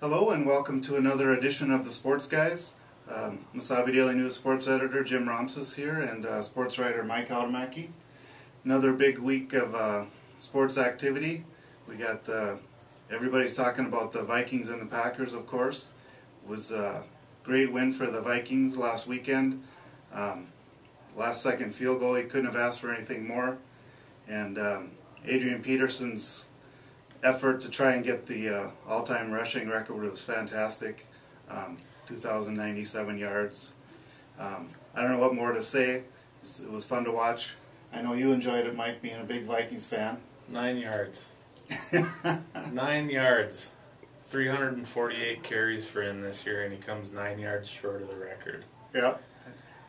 Hello and welcome to another edition of the Sports Guys. Mesabi Daily News sports editor Jim Ramses here and sports writer Mike Automaki. Another big week of sports activity. We got everybody's talking about the Vikings and the Packers, of course. It was a great win for the Vikings last weekend. Last second field goal, he couldn't have asked for anything more. And Adrian Peterson's effort to try and get the all-time rushing record was fantastic. 2,097 yards. I don't know what more to say. It was fun to watch. I know you enjoyed it, Mike, being a big Vikings fan. 9 yards. 9 yards. 348 carries for him this year, and he comes 9 yards short of the record. Yeah.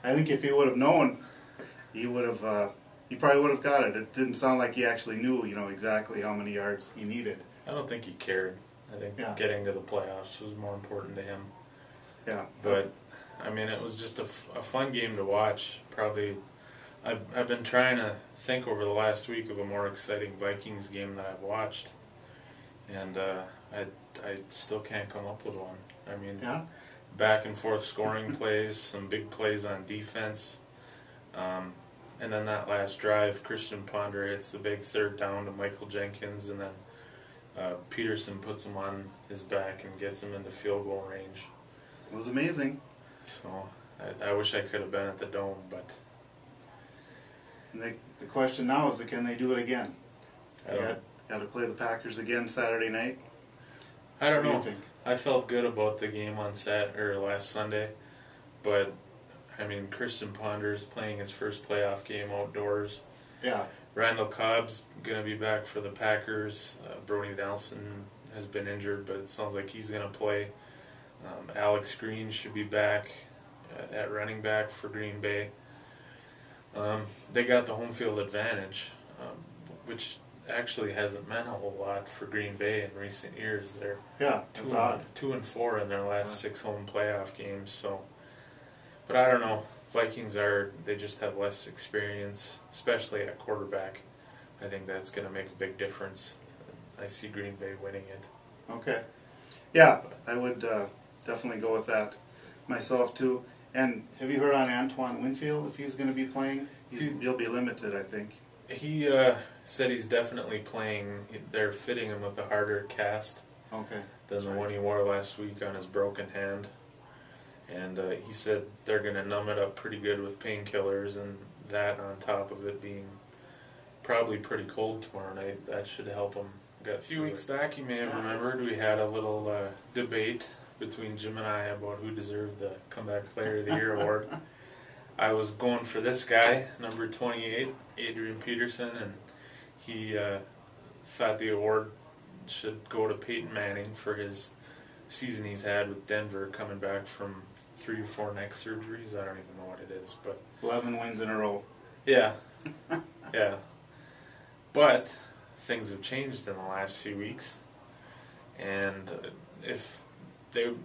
I think if he would have known, he would have. He probably would have got it. It didn't sound like he actually knew, exactly how many yards he needed. I don't think he cared. I think getting to the playoffs was more important to him. Yeah. But, I mean, it was just a fun game to watch. Probably, I've been trying to think over the last week of a more exciting Vikings game that I've watched. And I still can't come up with one. I mean, back and forth scoring plays, some big plays on defense. And then that last drive, Christian Ponder hits the big third down to Michael Jenkins, and then Peterson puts him on his back and gets him into field goal range. It was amazing. So I wish I could have been at the Dome, but... And the question now is, can they do it again? Got to play the Packers again Saturday night? I don't know. What do you think? I felt good about the game on last Sunday, but... I mean, Christian Ponder's playing his first playoff game outdoors. Yeah. Randall Cobb's going to be back for the Packers. Brody Nelson has been injured, but it sounds like he's going to play. Alex Green should be back at running back for Green Bay. They got the home field advantage, which actually hasn't meant a whole lot for Green Bay in recent years. They're 2-4 in their last 6 home playoff games, so... But I don't know. Vikings they just have less experience, especially at quarterback. I think that's going to make a big difference. I see Green Bay winning it. Okay. Yeah, I would definitely go with that myself too. And have you heard on Antoine Winfield if he's going to be playing? He'll be limited, I think. He said he's definitely playing. They're fitting him with a harder cast than the one he wore last week on his broken hand. And he said they're going to numb it up pretty good with painkillers, and that on top of it being probably pretty cold tomorrow night, that should help him. A few weeks back, you may have remembered, we had a little debate between Jim and I about who deserved the Comeback Player of the Year award. I was going for this guy, number 28, Adrian Peterson, and he thought the award should go to Peyton Manning for his season he's had with Denver, coming back from 3 or 4 neck surgeries. I don't even know what it is, but 11 wins in a row. Yeah. Yeah. But things have changed in the last few weeks, and if the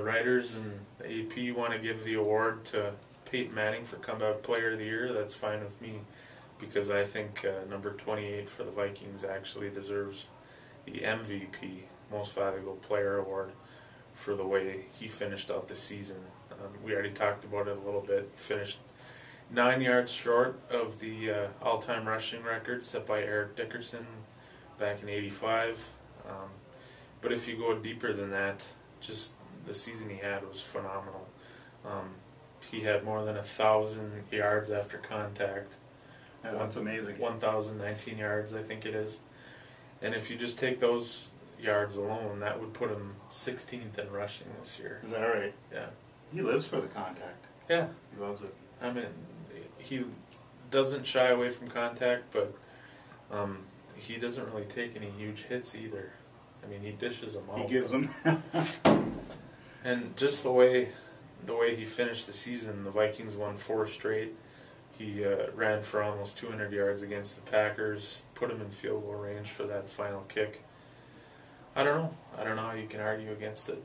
writers and the AP want to give the award to Peyton Manning for Comeback Player of the Year, that's fine with me, because I think number 28 for the Vikings actually deserves the MVP, Most Valuable Player award, for the way he finished out the season. We already talked about it a little bit. He finished 9 yards short of the all-time rushing record set by Eric Dickerson back in '85. But if you go deeper than that, just the season he had was phenomenal. He had more than 1,000 yards after contact. Yeah, that's amazing. 1,019 yards, I think it is. And if you just take those yards alone, that would put him 16th in rushing this year. Is that right? Yeah. He lives for the contact. Yeah. He loves it. I mean, he doesn't shy away from contact, but he doesn't really take any huge hits either. I mean, he dishes them out. He gives them. And just the way he finished the season, the Vikings won 4 straight. He ran for almost 200 yards against the Packers, put him in field goal range for that final kick. I don't know how you can argue against it,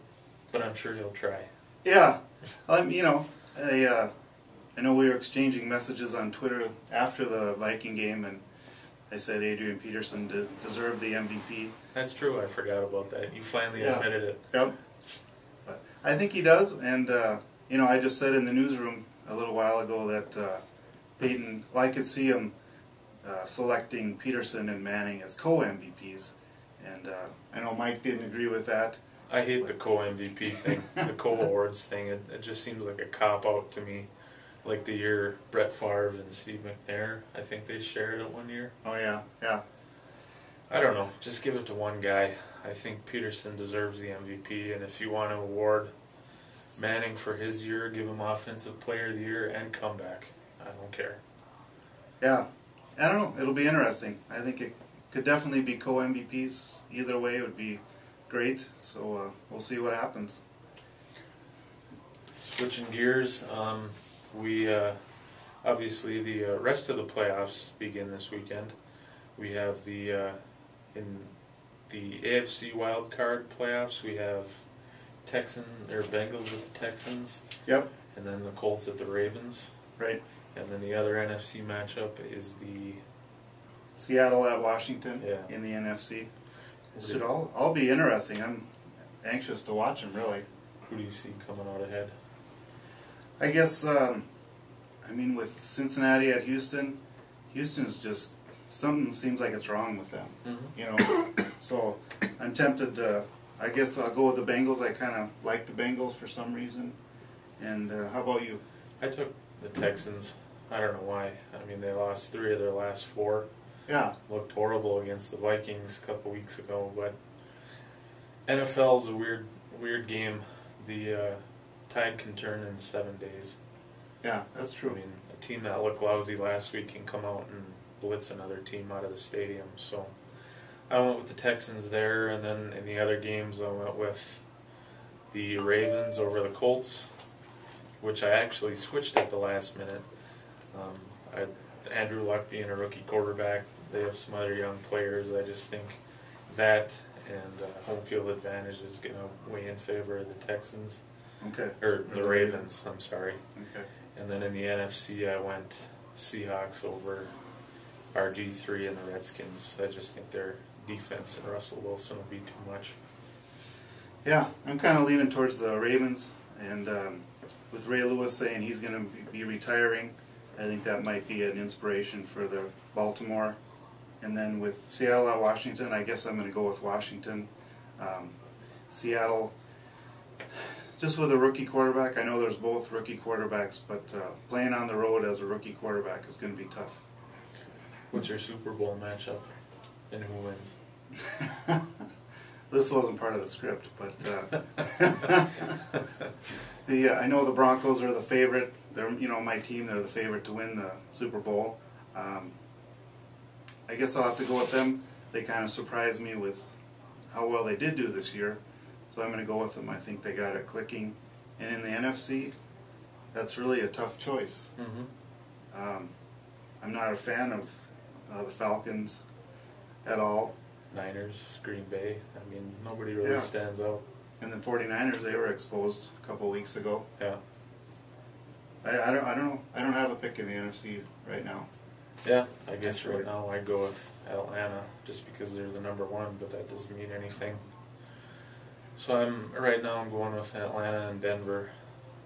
but I'm sure he'll try. Yeah. I know we were exchanging messages on Twitter after the Viking game, and I said Adrian Peterson deserved the MVP. That's true. I forgot about that. You finally Yeah. admitted it. Yep. But I think he does, and you know, I just said in the newsroom a little while ago that Peyton, well, I could see him selecting Peterson and Manning as co-MVPs, and I know Mike didn't agree with that. I hate the co-MVP thing, the co-awards thing. It just seems like a cop-out to me. Like the year Brett Favre and Steve McNair, I think they shared it one year. Oh yeah, yeah. I don't know. Just give it to one guy. I think Peterson deserves the MVP, and if you want to award Manning for his year, give him Offensive Player of the Year and comeback. I don't care. Yeah, I don't know. It'll be interesting. I think it could definitely be co-MVPs. Either way, it would be great. So we'll see what happens. Switching gears, we obviously the rest of the playoffs begin this weekend. We have the in the AFC wild card playoffs. We have Bengals with the Texans. Yep. And then the Colts at the Ravens. Right. And then the other NFC matchup is the Seattle at Washington in the NFC. It should all be interesting. I'm anxious to watch them, really. Who do you see coming out ahead? I guess, I mean, with Cincinnati at Houston, Houston's just, something seems like it's wrong with them. Mm-hmm. You know, so I'm tempted to, I guess I'll go with the Bengals. I kind of like the Bengals for some reason. And how about you? I took the Texans. I don't know why. I mean, they lost 3 of their last 4. Yeah. Looked horrible against the Vikings a couple weeks ago, but NFL's a weird game. The tide can turn in 7 days. Yeah, that's true. I mean, a team that looked lousy last week can come out and blitz another team out of the stadium. So I went with the Texans there, and then in the other games I went with the Ravens over the Colts, which I actually switched at the last minute. Andrew Luck being a rookie quarterback, they have some other young players. I just think that and home field advantage is going to weigh in favor of the Texans. Okay. Or the Ravens, I'm sorry. Okay. And then in the NFC, I went Seahawks over RG3 and the Redskins. I just think their defense and Russell Wilson will be too much. Yeah, I'm kind of leaning towards the Ravens, and with Ray Lewis saying he's going to be retiring, I think that might be an inspiration for the Baltimore. And then with Seattle at Washington, I guess I'm going to go with Washington. Seattle, just with a rookie quarterback. I know there's both rookie quarterbacks, but playing on the road as a rookie quarterback is going to be tough. What's your Super Bowl matchup, and who wins? This wasn't part of the script, but I know the Broncos are the favorite. They're, you know, my team. They're the favorite to win the Super Bowl. I guess I'll have to go with them. They kind of surprised me with how well they did do this year, so I'm going to go with them. I think they got it clicking. And in the NFC, that's really a tough choice. Mm-hmm. I'm not a fan of the Falcons at all. Niners, Green Bay. I mean, nobody really stands out. And the 49ers, they were exposed a couple weeks ago. Yeah. I don't know. I don't have a pick in the NFC right now. Yeah, I guess right now I'd go with Atlanta just because they're the number 1, but that doesn't mean anything. So right now I'm going with Atlanta and Denver,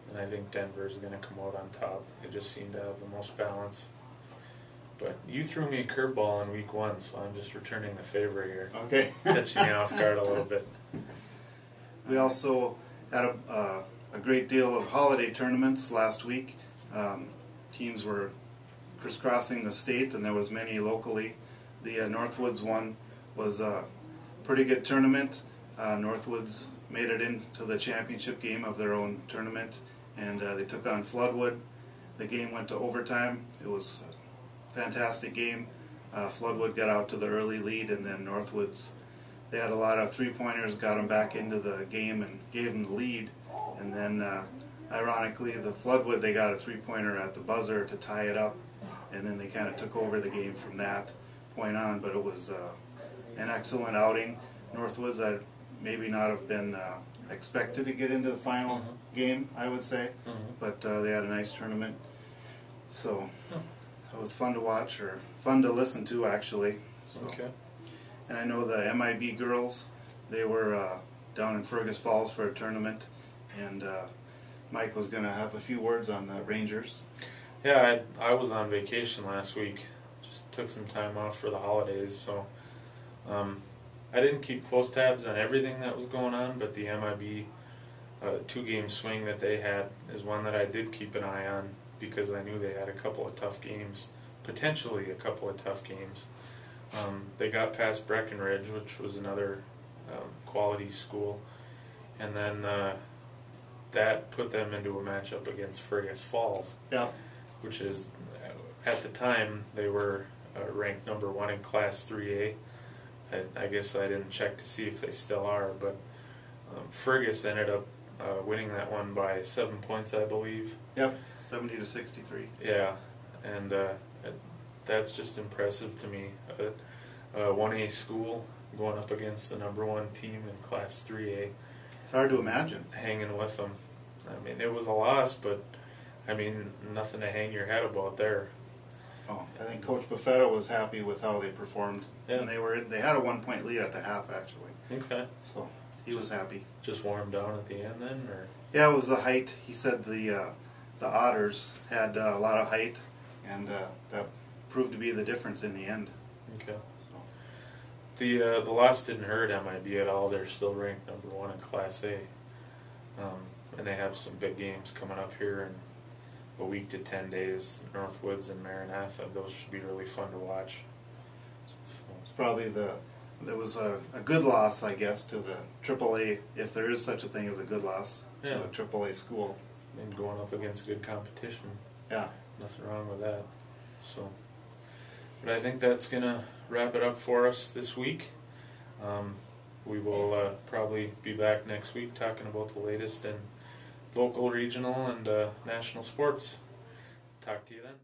and I think Denver is going to come out on top. They just seem to have the most balance. But you threw me a curveball in week 1, so I'm just returning the favor here. Okay. Catching me off guard a little bit. We also had a great deal of holiday tournaments last week. Teams were crisscrossing the state, and there was many locally. The Northwoods one was a pretty good tournament. Northwoods made it into the championship game of their own tournament, and they took on Floodwood. The game went to overtime. It was a fantastic game. Floodwood got out to the early lead, and then Northwoods, they had a lot of three-pointers, got them back into the game and gave them the lead. And then, ironically, the Floodwood, they got a three-pointer at the buzzer to tie it up, and then they kind of took over the game from that point on. But it was an excellent outing. Northwoods, that maybe not have been expected to get into the final game, I would say, but they had a nice tournament. So it was fun to watch, or fun to listen to actually. So. Okay. And I know the MIB girls, they were down in Fergus Falls for a tournament, and Mike was going to have a few words on the Rangers. Yeah, I was on vacation last week. Just took some time off for the holidays, so I didn't keep close tabs on everything that was going on, but the MIB 2-game swing that they had is one that I did keep an eye on because I knew they had a couple of tough games, potentially a couple of tough games. They got past Breckenridge, which was another quality school, and then that put them into a matchup against Fergus Falls, Yeah. which is, at the time, they were ranked number 1 in Class 3A. I guess I didn't check to see if they still are, but Fergus ended up winning that one by 7 points, I believe. Yep, 70-63. Yeah, and that's just impressive to me. A 1A school going up against the number 1 team in Class 3A. It's hard to imagine. Hanging with them. I mean, it was a loss, but I mean, nothing to hang your head about there. Oh, I think Coach Buffetta was happy with how they performed. Yeah. And they had a 1-point lead at the half actually. Okay. So he was happy. Just wore them down at the end then, or? Yeah, it was the height. He said the Otters had a lot of height, and that proved to be the difference in the end. Okay. So. The loss didn't hurt MIB at all. They're still ranked number 1 in Class A, and they have some big games coming up here in a week to 10 days. Northwoods and Maranatha. Those should be really fun to watch. So. It's probably there was a good loss, I guess, to the AAA, if there is such a thing as a good loss, yeah. to a AAA school. And going up against good competition. Yeah. Nothing wrong with that. So, but I think that's going to wrap it up for us this week. We will probably be back next week talking about the latest in local, regional, and national sports. Talk to you then.